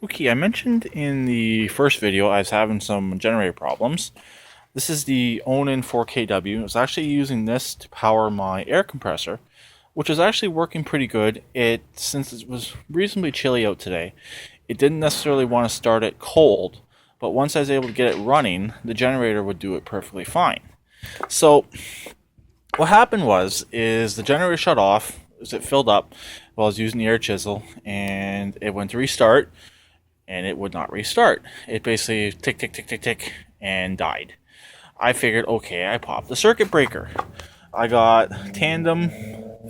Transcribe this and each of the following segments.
Okay, I mentioned in the first video I was having some generator problems. This is the Onan 4KW. I was actually using this to power my air compressor, which is actually working pretty good. Since it was reasonably chilly out today, it didn't necessarily want to start it cold, but once I was able to get it running, the generator would do it perfectly fine. So what happened is the generator shut off as it filled up while I was using the air chisel, and it went to restart. And it would not restart. It basically tick, tick, tick, tick, tick, and died. I figured, okay, I popped the circuit breaker. I got tandem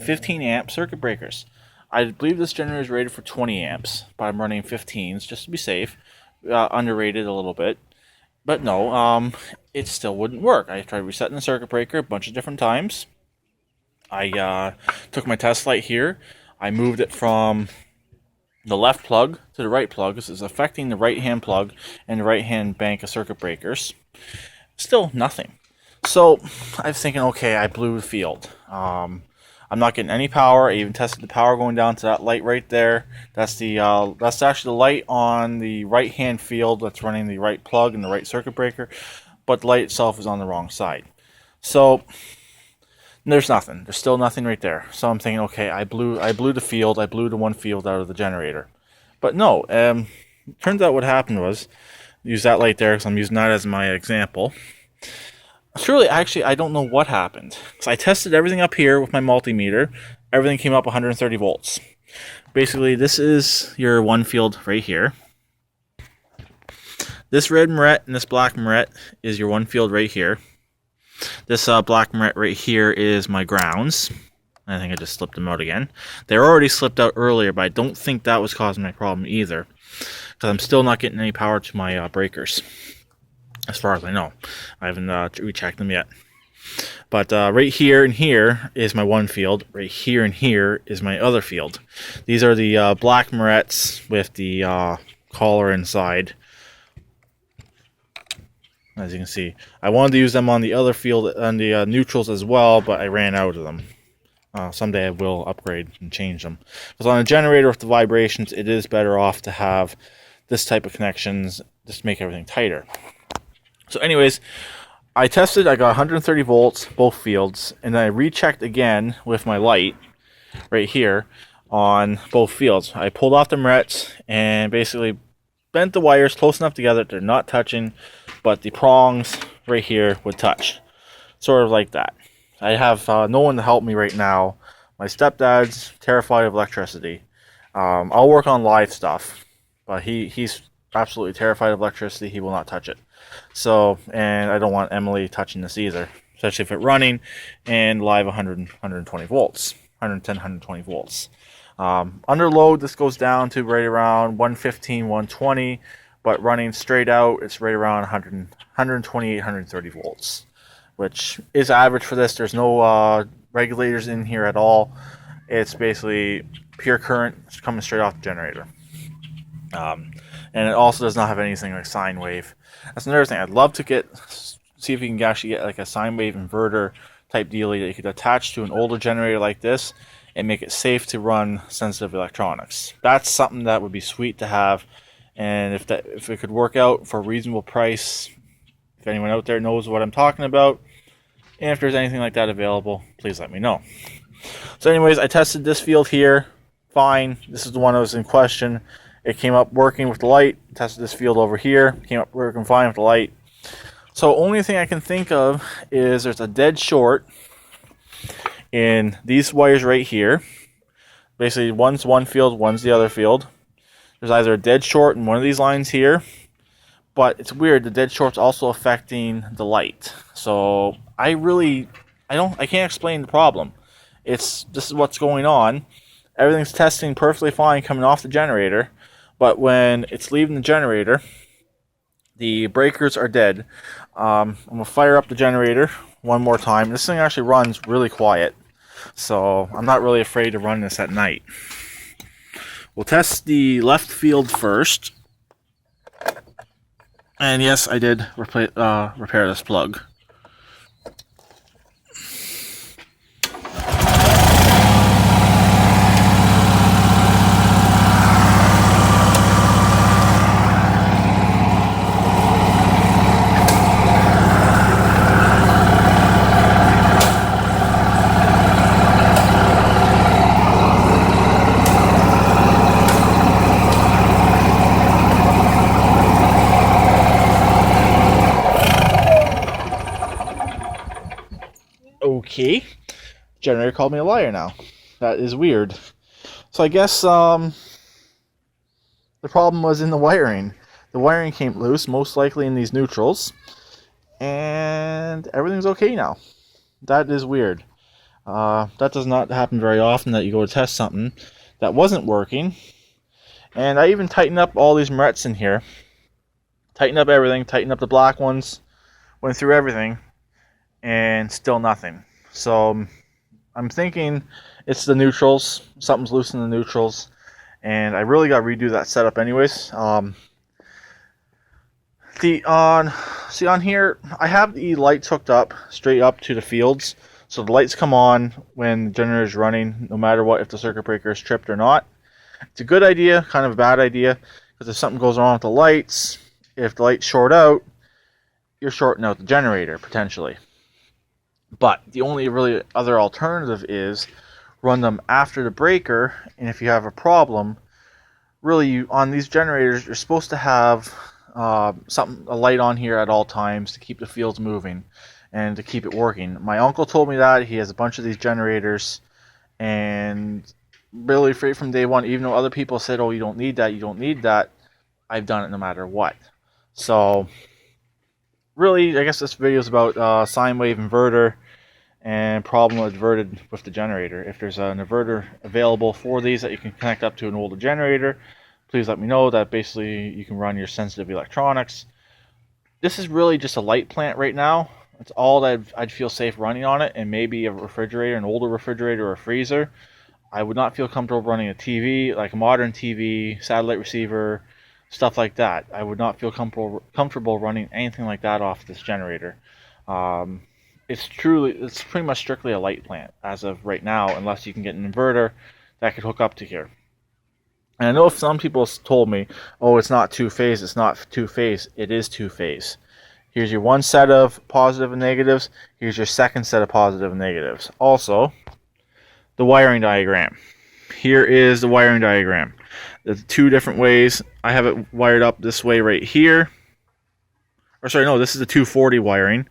15 amp circuit breakers. I believe this generator is rated for 20 amps, but I'm running 15s just to be safe. Underrated a little bit. But no, it still wouldn't work. I tried resetting the circuit breaker a bunch of different times. I took my test light here. I moved it from the left plug to the right plug. This is affecting the right hand plug and the right hand bank of circuit breakers. Still nothing. So I was thinking, okay, I blew the field. I'm not getting any power. I even tested the power going down to that light right there. That's actually the light on the right hand field that's running the right plug and the right circuit breaker, but the light itself is on the wrong side. So there's nothing. There's still nothing right there. So I'm thinking, okay, I blew the field. I blew the one field out of the generator. But no, turns out what happened was, use that light there because I'm using that as my example. Surely, actually, I don't know what happened. So I tested everything up here with my multimeter. Everything came up 130 volts. Basically, this is your one field right here. This red moret and this black moret is your one field right here. This black moret right here is my grounds. I think I just slipped them out again. They were already slipped out earlier, but I don't think that was causing my problem either, because I'm still not getting any power to my breakers, as far as I know. I haven't rechecked them yet. But right here and here is my one field. Right here and here is my other field. These are the black morets with the collar inside. As you can see, I wanted to use them on the other field, on the neutrals as well, but I ran out of them. Someday I will upgrade and change them. Because on a generator with the vibrations, it is better off to have this type of connections just to make everything tighter. So anyways, I tested, I got 130 volts, both fields, and then I rechecked again with my light right here on both fields. I pulled off the morets and basically bent the wires close enough together that they're not touching, but the prongs right here would touch. Sort of like that. I have no one to help me right now. My stepdad's terrified of electricity. I'll work on live stuff, but he's absolutely terrified of electricity. He will not touch it. So, and I don't want Emily touching this either, especially if it's running and live 120 volts, 110, 120 volts. Under load, this goes down to right around 115, 120, but running straight out, it's right around 128, 130 volts, which is average for this. There's no regulators in here at all. It's basically pure current coming straight off the generator. And it also does not have anything like sine wave. That's another thing. I'd love to see if you can actually get like a sine wave inverter type dealie that you could attach to an older generator like this and make it safe to run sensitive electronics. That's something that would be sweet to have, and if it could work out for a reasonable price, if anyone out there knows what I'm talking about, and if there's anything like that available, please let me know. So anyways, I tested this field here, fine. This is the one that was in question. It came up working with the light. Tested this field over here, came up working fine with the light. So only thing I can think of is there's a dead short in these wires right here. Basically, one's one field, one's the other field. There's either a dead short in one of these lines here, but it's weird, the dead short's also affecting the light. So I can't explain the problem. This is what's going on. Everything's testing perfectly fine coming off the generator, but when it's leaving the generator, the breakers are dead. I'm gonna fire up the generator one more time. This thing actually runs really quiet, so I'm not really afraid to run this at night. We'll test the left field first. And yes, I did repair this plug. generator called me a liar now. That is weird. So I guess the problem was in the wiring. The wiring came loose, most likely in these neutrals, and everything's okay now. That is weird. That does not happen very often, that you go to test something that wasn't working. And I even tightened up all these Morettes in here. Tightened up everything, tightened up the black ones, went through everything, and still nothing. So I'm thinking it's the neutrals. Something's loose in the neutrals, and I really got to redo that setup anyways. See on here, I have the lights hooked up straight up to the fields, so the lights come on when the generator is running, no matter what, if the circuit breaker is tripped or not. It's a good idea, kind of a bad idea, because if something goes wrong with the lights, if the lights short out, you're shorting out the generator potentially. But the only really other alternative is run them after the breaker, and if you have a problem, really on these generators, you're supposed to have a light on here at all times to keep the fields moving and to keep it working. My uncle told me that. He has a bunch of these generators, and really straight from day one, even though other people said, oh, you don't need that, I've done it no matter what. So really, I guess this video is about sine wave inverter and problem adverted with the generator. If there's an inverter available for these that you can connect up to an older generator, please let me know. That basically you can run your sensitive electronics. This is really just a light plant right now. It's all that I'd feel safe running on it, and maybe a refrigerator, an older refrigerator or a freezer. I would not feel comfortable running a TV, like a modern TV, satellite receiver, stuff like that. I would not feel comfortable running anything like that off this generator. It's pretty much strictly a light plant as of right now, unless you can get an inverter that could hook up to here. And I know some people told me, oh, it's not two-phase, it's not two-phase. It is two-phase. Here's your one set of positive and negatives. Here's your second set of positive and negatives. Also, the wiring diagram. Here is the wiring diagram. There's two different ways. I have it wired up this way right here. Or sorry, no, this is the 240 wiring.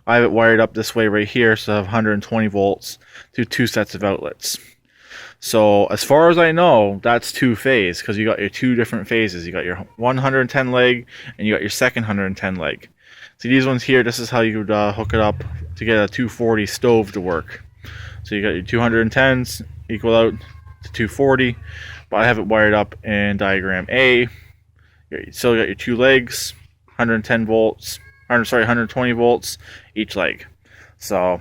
I have it wired up this way right here, so I have 120 volts to two sets of outlets. So as far as I know, that's two-phase, because you got your two different phases. You got your 110 leg and you got your second 110 leg. See these ones here, this is how you would hook it up to get a 240 stove to work. So you got your 210s equal out to 240, but I have it wired up in diagram A. You still got your two legs, 110 volts, 120 volts each leg. So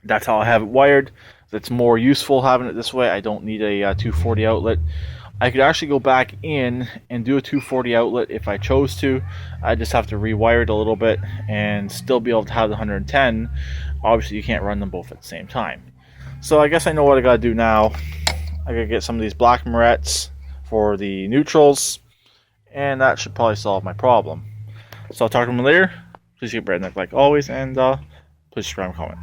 that's how I have it wired. It's more useful having it this way. I don't need a 240 outlet. I could actually go back in and do a 240 outlet if I chose to. I just have to rewire it a little bit and still be able to have the 110. Obviously you can't run them both at the same time. So I guess I know what I gotta do now. I gotta get some of these black Morettes for the neutrals, and that should probably solve my problem. So I'll talk to them later. Please keep redneck like always, and please subscribe and comment.